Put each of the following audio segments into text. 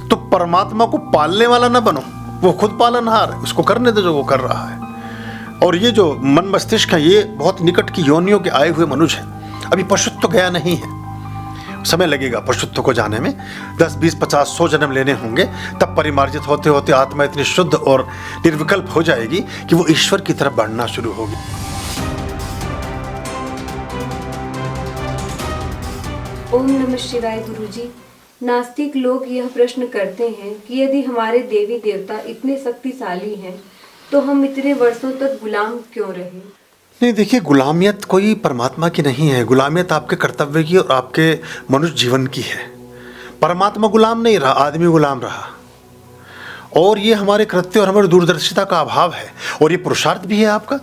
तो परमात्मा को पालने वाला ना बनो, वो खुद पालनहार है, उसको करने दो जो वो कर रहा है। और ये जो मन मस्तिष्क है ये बहुत निकट की योनियों के आए हुए मनुष्य हैं, अभी पशुत्व तो गया नहीं है, समय लगेगा पशुत्व को जाने में, 10, 20, 50, 100 जन्म लेने होंगे, तब परिमार्जित होते होते आत्मा इतनी शुद्ध और निर्विकल्प हो जाएगी कि वो ईश्वर की तरफ बढ़ना शुरू होगी। ओम नमः शिवाय। गुरुजी, नास्तिक लोग यह प्रश्न करते हैं कि यदि हमारे देवी देवता इतने शक्तिशाली हैं तो हम इतने वर्षों तक गुलाम क्यों रहे? नहीं, देखिए, गुलामियत कोई परमात्मा की नहीं है, गुलामियत आपके कर्तव्य की और आपके मनुष्य जीवन की है। परमात्मा गुलाम नहीं रहा, आदमी गुलाम रहा। और ये हमारे कृत्य और हमारी दूरदर्शिता का अभाव है, और ये पुरुषार्थ भी है आपका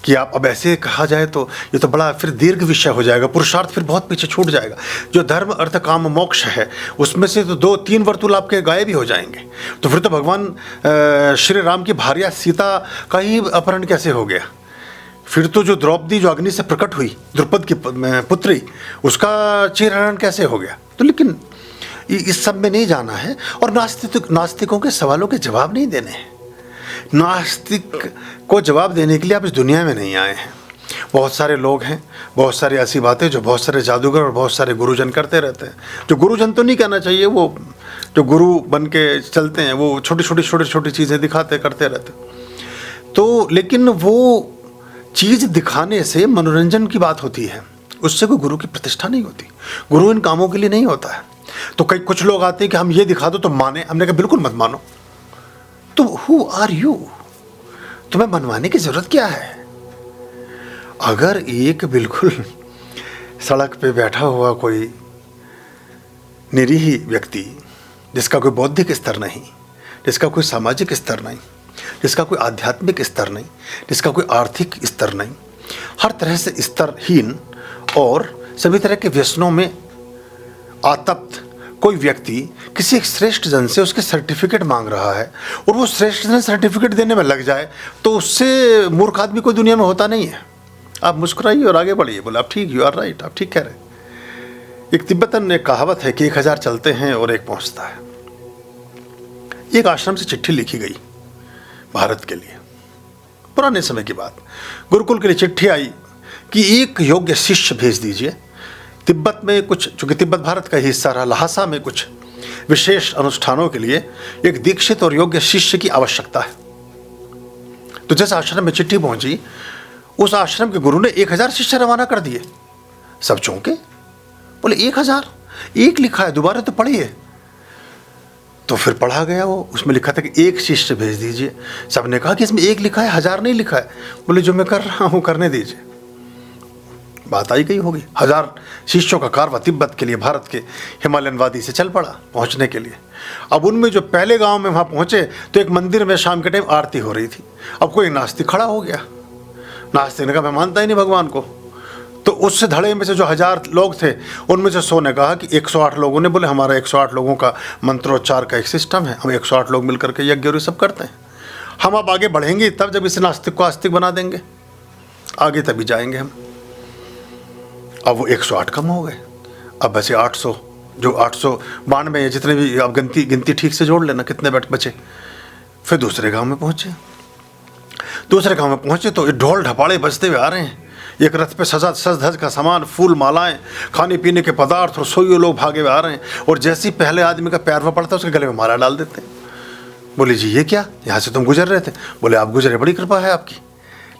कि आप अब ऐसे कहा जाए तो ये तो बड़ा फिर दीर्घ विषय हो जाएगा, पुरुषार्थ फिर बहुत पीछे छूट जाएगा। जो धर्म अर्थ काम मोक्ष है उसमें से तो 2-3 वर्तुल आपके गायब ही हो जाएंगे। तो फिर तो भगवान श्री राम की भार्या सीता का ही अपहरण कैसे हो गया? फिर तो जो द्रौपदी जो अग्नि से प्रकट हुई, द्रुपद की पुत्री, उसका चीरहरण कैसे हो गया? तो लेकिन इस सब में नहीं जाना है, और नास्तिकों के सवालों के जवाब नहीं देने हैं। नास्तिक को जवाब देने के लिए आप इस दुनिया में नहीं आए हैं। बहुत सारे लोग हैं, बहुत सारी ऐसी बातें जो बहुत सारे जादूगर और बहुत सारे गुरुजन करते रहते हैं। जो गुरुजन तो नहीं कहना चाहिए, वो जो गुरु बन के चलते हैं वो छोटी छोटी चीज़ें दिखाते करते रहते। तो लेकिन वो चीज़ दिखाने से मनोरंजन की बात होती है, उससे कोई गुरु की प्रतिष्ठा नहीं होती। गुरु इन कामों के लिए नहीं होता है। तो कुछ लोग आते हैं कि हम ये दिखा दो तो माने। हमने कहा बिल्कुल मत मानो। तो हु आर यू? तुम्हें मनवाने की जरूरत क्या है? अगर एक बिल्कुल सड़क पे बैठा हुआ कोई निरीह व्यक्ति, जिसका कोई बौद्धिक स्तर नहीं, जिसका कोई सामाजिक स्तर नहीं, जिसका कोई आध्यात्मिक स्तर नहीं, जिसका कोई आर्थिक स्तर नहीं, हर तरह से स्तरहीन और सभी तरह के व्यसनों में आतप्त कोई व्यक्ति किसी एक श्रेष्ठ जन से उसके सर्टिफिकेट मांग रहा है, और वो श्रेष्ठ जन सर्टिफिकेट देने में लग जाए, तो उससे मूर्ख आदमी कोई दुनिया में होता नहीं है। आप मुस्कुराइए और आगे बढ़िए, बोले आप ठीक, यू आर राइट, आप ठीक कह रहे हैं। एक तिब्बतन में कहावत है कि 1000 चलते हैं और एक पहुंचता है। एक आश्रम से चिट्ठी लिखी गई भारत के लिए, पुराने समय की बात। गुरुकुल के लिए चिट्ठी आई कि एक योग्य शिष्य भेज दीजिए। तिब्बत में कुछ, चूंकि तिब्बत भारत का हिस्सा रहा, लहासा में कुछ विशेष अनुष्ठानों के लिए एक दीक्षित और योग्य शिष्य की आवश्यकता है। तो जिस आश्रम में चिट्ठी पहुंची, उस आश्रम के गुरु ने 1000 शिष्य रवाना कर दिए। सब चौंके, बोले 1000? एक लिखा है, दोबारा तो पढ़िए। तो फिर पढ़ा गया, वो उसमें लिखा था कि एक शिष्य भेज दीजिए। सबने कहा कि इसमें एक लिखा है, 1000 नहीं लिखा है। बोले जो मैं कर रहा हूँ करने दीजिए। बात आई गई होगी। 1000 शिष्यों का कारवा तिब्बत के लिए भारत के हिमालयन वादी से चल पड़ा पहुंचने के लिए। अब उनमें जो पहले गांव में वहां पहुंचे तो एक मंदिर में शाम के टाइम आरती हो रही थी। अब कोई नास्तिक खड़ा हो गया। नास्तिक ने कहा मैं मानता ही नहीं भगवान को। तो उससे धड़े में से जो 1000 लोग थे, उनमें से 100 ने कहा कि 108 लोगों ने, बोले हमारा 108 लोगों का मंत्रोच्चार का एक सिस्टम है, हम 108 लोग मिलकर के यज्ञ और सब करते हैं। हम अब आगे बढ़ेंगे तब जब इस नास्तिक को आस्तिक बना देंगे, आगे तभी जाएंगे हम। अब वो 108 कम हो गए, अब बचे 800, जो 892 जितने भी, अब गिनती ठीक से जोड़ लेना कितने बचे। फिर दूसरे गांव में पहुंचे। दूसरे गांव में पहुंचे तो ढोल ढपाड़े बजते हुए आ रहे हैं। एक रथ पे सज धज का सामान, फूल मालाएं, खाने पीने के पदार्थ, और सोइयों लोग भागे हुए आ रहे हैं। और जैसे ही पहले आदमी का पैरवा पड़ता है उसके गले में माला डाल देते हैं। बोले जी ये क्या, यहाँ से तुम गुजर रहे थे? बोले आप गुजरे, बड़ी कृपा है आपकी।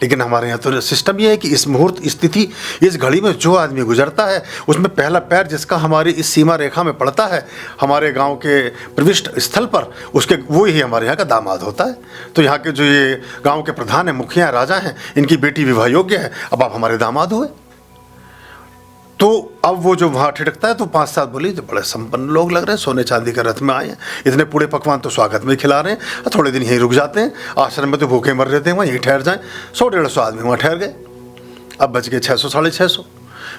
लेकिन हमारे यहाँ तो सिस्टम ये है कि इस मुहूर्त, इस तिथि, इस घड़ी में जो आदमी गुजरता है उसमें पहला पैर जिसका हमारी इस सीमा रेखा में पड़ता है, हमारे गांव के प्रविष्ट स्थल पर, उसके वो ही हमारे यहाँ का दामाद होता है। तो यहाँ के जो ये गांव के प्रधान हैं, मुखिया, राजा हैं, इनकी बेटी विवाह योग्य है, अब आप हमारे दामाद हुए। तो अब वो जो वहाँ ठिठकता है तो 5-7 बोली तो बड़े संपन्न लोग लग रहे हैं, सोने चांदी के रथ में आए हैं, इतने पूरे पकवान तो स्वागत में खिला रहे हैं, थोड़े दिन यहीं रुक जाते हैं, आश्रम में तो भूखे मर रहे थे, वहाँ यहीं ठहर जाएं। 100-150 आदमी वहाँ ठहर गए। अब बच गए 600-650।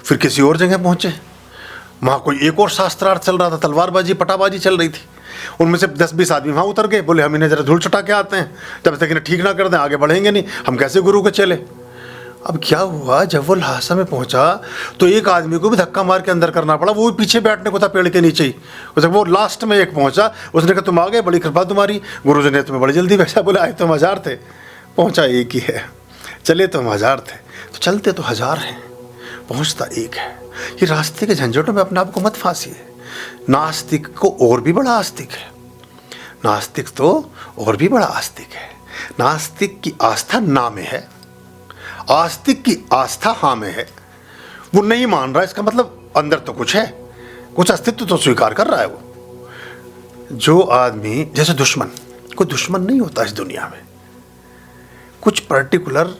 फिर किसी और जगह पहुँचे, वहाँ कोई एक और शास्त्रार्थ चल रहा था, तलवारबाजी पटाबाजी चल रही थी। उनमें से 10-20 आदमी वहाँ उतर गए, बोले हम इन्हें जरा धूल चटा के आते हैं, जब तक इन्हें ठीक ना कर दें आगे बढ़ेंगे नहीं, हम कैसे गुरु के चले। अब क्या हुआ, जब वो लहासा में पहुंचा तो एक आदमी को भी धक्का मार के अंदर करना पड़ा, वो भी पीछे बैठने को था पेड़ के नीचे ही। जब वो लास्ट में एक पहुंचा, उसने कहा तुम आ गए, बड़ी कृपा तुम्हारी, गुरुजी ने तुम्हें बड़ी जल्दी भेजा। बोले आए तुम 1000 थे, पहुंचा एक ही है, चले तुम 1000 थे, तो चलते तो 1000 हैं, पहुंचता एक है। ये रास्ते के झंझटों में अपने आप को मत फांसिए। नास्तिक को और भी बड़ा आस्तिक है, नास्तिक तो और भी बड़ा आस्तिक है। नास्तिक की आस्था ना में है, आस्तिक की आस्था हाँ में है। वो नहीं मान रहा, इसका मतलब अंदर तो कुछ है, कुछ अस्तित्व तो स्वीकार कर रहा है वो। जो आदमी, जैसे दुश्मन, कोई दुश्मन नहीं होता इस दुनिया में। कुछ पर्टिकुलर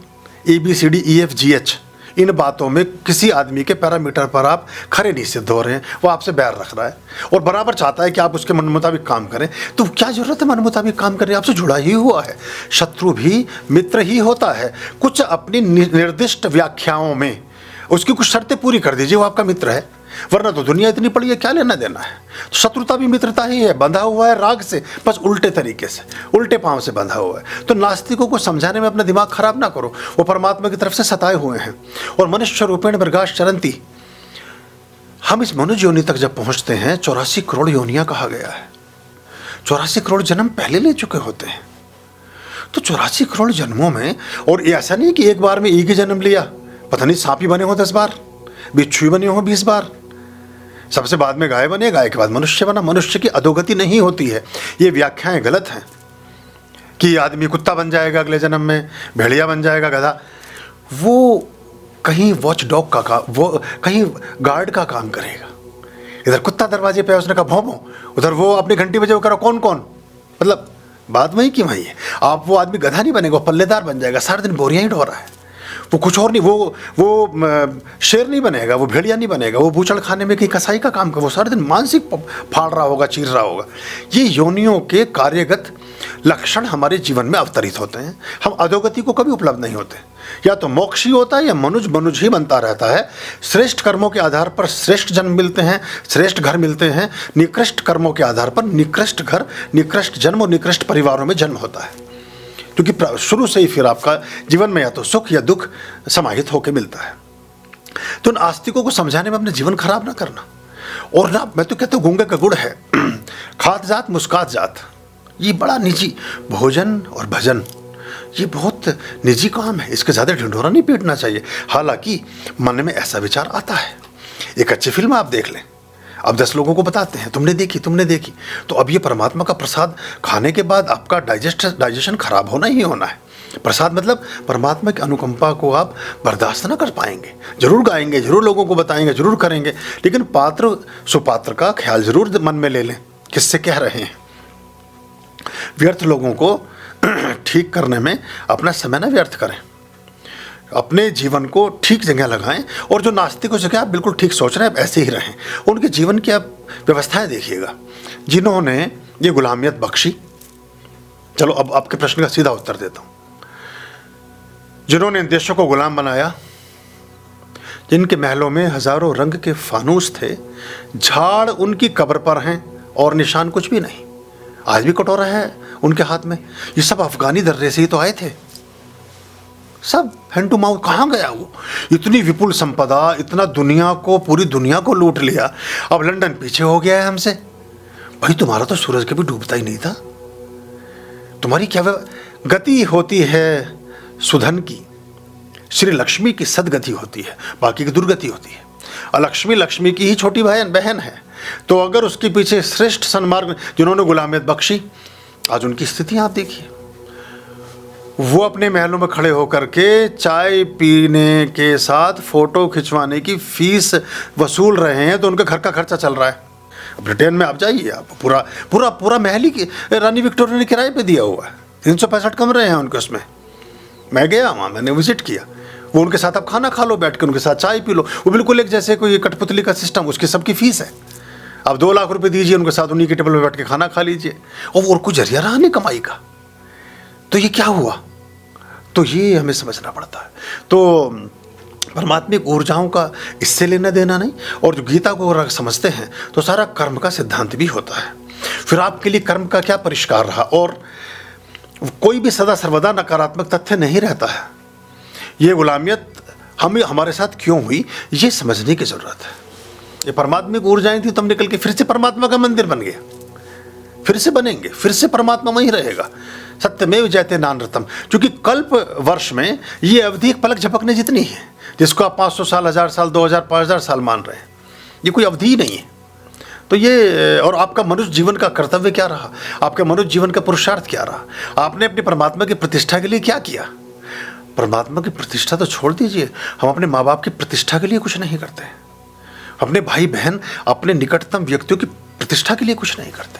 ABCDEFGH इन बातों में किसी आदमी के पैरामीटर पर आप खरे नहीं सिद्ध हो रहे हैं, वो आपसे बैर रख रहा है और बराबर चाहता है कि आप उसके मन मुताबिक काम करें, तो क्या जरूरत है मन मुताबिक काम करने, आपसे जुड़ा ही हुआ है। शत्रु भी मित्र ही होता है। कुछ अपनी निर्दिष्ट व्याख्याओं में उसकी कुछ शर्तें पूरी कर दीजिए, वो आपका मित्र है, वरना तो दुनिया इतनी पड़ी है, क्या लेना देना है। तो शत्रुता भी मित्रता ही है, बंधा हुआ है राग से, बस उल्टे तरीके से, उल्टे पांव से बंधा हुआ है। तो नास्तिकों को समझाने में अपना दिमाग खराब ना करो, वो परमात्मा की तरफ से सताए हुए हैं। और मनुष्य रूपेण मृगाश चरंती, हम इस मनुष्य योनि तक जब पहुंचते हैं, 84 करोड़ योनियां कहा गया है। 84 करोड़ जन्म पहले ले चुके होते हैं। तो 84 करोड़ जन्मों में, और ऐसा नहीं कि एक बार में एक ही जन्म लिया, पता नहीं सांप ही बने हो 10 बार, बिच्छू बने हो 20 बार, सबसे बाद में गाय बने, गाय के बाद मनुष्य बना। मनुष्य की अधोगति नहीं होती है। ये व्याख्याएं गलत हैं कि आदमी कुत्ता बन जाएगा अगले जन्म में, भेड़िया बन जाएगा, गधा। वो कहीं वॉच डॉग का काम, वो कहीं गार्ड का काम करेगा। इधर कुत्ता दरवाजे पे, उसने कहा भौं भौं, उधर वो अपनी घंटी बजे, वो करो कौन कौन, मतलब बात वही की वही है। आप वो आदमी गधा नहीं बनेगा, पल्लेदार बन जाएगा, सारा दिन बोरियां ही ढो रहा है, वो कुछ और नहीं। वो शेर नहीं बनेगा, वो भेड़िया नहीं बनेगा, वो बूचड़ खाने में कहीं कसाई का काम कर, वो सारे दिन मानसिक फाड़ रहा होगा, चीर रहा होगा। ये योनियों के कार्यगत लक्षण हमारे जीवन में अवतरित होते हैं। हम अधोगति को कभी उपलब्ध नहीं होते। या तो मोक्ष ही होता है या मनुज ही बनता रहता है। श्रेष्ठ कर्मों के आधार पर श्रेष्ठ जन्म मिलते हैं, श्रेष्ठ घर मिलते हैं। निकृष्ट कर्मों के आधार पर निकृष्ट घर, निकृष्ट जन्म और निकृष्ट परिवारों में जन्म होता है, क्योंकि शुरू से ही फिर आपका जीवन में या तो सुख या दुख समाहित होकर मिलता है। तो उन आस्तिकों को समझाने में अपना जीवन खराब ना करना। और ना, मैं तो कहता हूँ गूंगे का गुड़ है, खात जात मुस्कात जात, ये बड़ा निजी। भोजन और भजन ये बहुत निजी काम है, इसके ज़्यादा ढिंढोरा नहीं पीटना चाहिए। हालांकि मन में ऐसा विचार आता है। एक अच्छी फिल्म आप देख लें, अब 10 लोगों को बताते हैं तुमने देखी, तो अब ये परमात्मा का प्रसाद खाने के बाद आपका डाइजेशन खराब होना ही होना है। प्रसाद मतलब परमात्मा की अनुकंपा को आप बर्दाश्त ना कर पाएंगे। जरूर गाएंगे, जरूर लोगों को बताएंगे, जरूर करेंगे, लेकिन पात्र सुपात्र का ख्याल जरूर मन में ले लें, किससे कह रहे हैं। व्यर्थ लोगों को ठीक करने में अपना समय ना व्यर्थ करें, अपने जीवन को ठीक जगह लगाएं। और जो नास्तिकों से क्या आप बिल्कुल ठीक सोच रहे हैं, आप ऐसे ही रहें। उनके जीवन की आप व्यवस्थाएं देखिएगा, जिन्होंने ये गुलामियत बख्शी। चलो अब आपके प्रश्न का सीधा उत्तर देता हूं। जिन्होंने इन देशों को गुलाम बनाया, जिनके महलों में हजारों रंग के फानूस थे, झाड़ उनकी कब्र पर हैं और निशान कुछ भी नहीं। आज भी कटोरा है उनके हाथ में। ये सब अफगानी दर्रे से ही तो आए थे, सब हैंड टू माउथ। कहाँ गया वो? इतनी विपुल संपदा, इतना दुनिया को, पूरी दुनिया को लूट लिया। अब लंदन पीछे हो गया है हमसे। भाई तुम्हारा तो सूरज कभी डूबता ही नहीं था। तुम्हारी क्या गति होती है सुधन की, श्री लक्ष्मी की सदगति होती है, बाकी की दुर्गति होती है। अलक्ष्मी लक्ष्मी की ही छोटी बहन है। तो अगर उसके पीछे श्रेष्ठ सन्मार्ग जिन्होंने गुलामियत बख्शी, आज उनकी स्थिति आप देखिए। वो अपने महलों में खड़े होकर के चाय पीने के साथ फोटो खिंचवाने की फीस वसूल रहे हैं, तो उनका घर का खर्चा चल रहा है। ब्रिटेन में आप जाइए, आप पूरा पूरा पूरा महल ही रानी विक्टोरिया ने किराए पे दिया हुआ है। 365 कमरे हैं उनके उसमें। मैं गया वहाँ, मैंने विजिट किया। वो उनके साथ आप खाना खा लो, बैठ के उनके साथ चाय पी लो। वो बिल्कुल एक जैसे कोई कठपुतली का सिस्टम, उसकी सबकी फीस है। आप 2 लाख रुपए दीजिए, उनके साथ उन्हीं के टेबल पर बैठ के खाना खा लीजिए, और कोई जरिया रहा नहीं कमाई का। तो ये क्या हुआ? तो ये हमें समझना पड़ता है। तो परमात्मिक ऊर्जाओं का इससे लेना देना नहीं। और जो गीता को अगर समझते हैं तो सारा कर्म का सिद्धांत भी होता है। फिर आपके लिए कर्म का क्या परिष्कार रहा, और कोई भी सदा सर्वदा नकारात्मक तथ्य नहीं रहता है। ये गुलामियत हमारे साथ क्यों हुई, ये समझने की ज़रूरत है। ये परमात्मा की ऊर्जाएं थी, तब निकल के फिर से परमात्मा का मंदिर बन गया, फिर से बनेंगे, फिर से परमात्मा वहीं रहेगा। सत्यमेव जयते नानृतम। क्योंकि कल्प वर्ष में ये अवधि एक पलक झपकने जितनी है, जिसको आप 500 साल, 1000 साल, 2000, 5000 साल मान रहे हैं, ये कोई अवधि ही नहीं है। तो ये, और आपका मनुष्य जीवन का कर्तव्य क्या रहा, आपके मनुष्य जीवन का पुरुषार्थ क्या रहा, आपने अपनी परमात्मा की प्रतिष्ठा के लिए क्या किया। परमात्मा की प्रतिष्ठा तो छोड़ दीजिए, हम अपने माँ बाप की प्रतिष्ठा के लिए कुछ नहीं करते, अपने भाई बहन, अपने निकटतम व्यक्तियों की प्रतिष्ठा के लिए कुछ नहीं करते।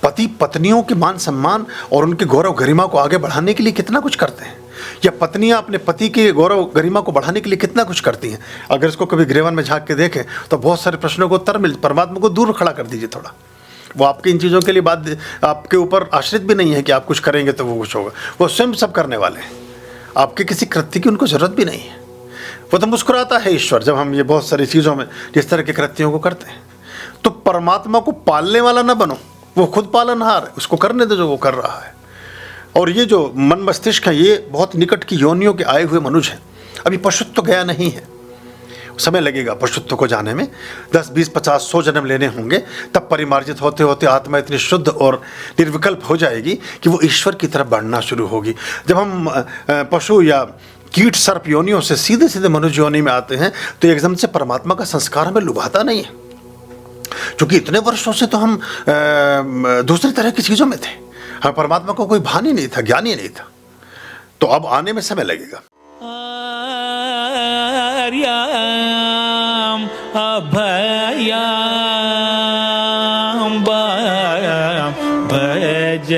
पति पत्नियों के मान सम्मान और उनके गौरव गरिमा को आगे बढ़ाने के लिए कितना कुछ करते हैं, या पत्नियां अपने पति के गौरव गरिमा को बढ़ाने के लिए कितना कुछ करती हैं। अगर इसको कभी ग्रेवन में झांक के देखें तो बहुत सारे प्रश्नों को उत्तर मिल। परमात्मा को दूर खड़ा कर दीजिए थोड़ा, वो आपकी इन चीज़ों के लिए बात आपके ऊपर आश्रित भी नहीं है कि आप कुछ करेंगे तो वो कुछ होगा, वो स्वयं सब करने वाले हैं, आपके किसी कृत्य की उनको ज़रूरत भी नहीं है। वो तो मुस्कुराता है ईश्वर जब हम ये बहुत सारी चीज़ों में जिस तरह के कृत्यों को करते हैं। तो परमात्मा को पालने वाला ना बनो, वो खुद पालनहार है, उसको करने दो जो वो कर रहा है। और ये जो मन मस्तिष्क है, ये बहुत निकट की योनियों के आए हुए मनुष्य हैं, अभी पशुत्व गया नहीं है, समय लगेगा पशुत्व को जाने में, 10, 20, 50, 100 जन्म लेने होंगे, तब परिमार्जित होते होते आत्मा इतनी शुद्ध और निर्विकल्प हो जाएगी कि वो ईश्वर की तरफ बढ़ना शुरू होगी। जब हम पशु या कीट सर्प योनियों से सीधे सीधे मनुष्य योनि में आते हैं तो एकदम से परमात्मा का संस्कार हमें लुभाता नहीं है, क्योंकि इतने वर्षों से तो हम दूसरी तरह की चीज़ों में थे, हमें परमात्मा को कोई भान ही नहीं था, ज्ञान ही नहीं था। तो अब आने में समय लगेगा। आर्याम अभयाम भज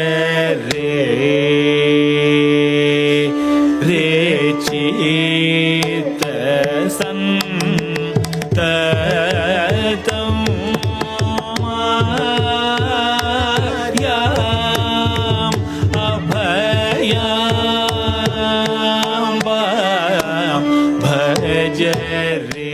रे चित संततम आर्याम अभयाम भज रे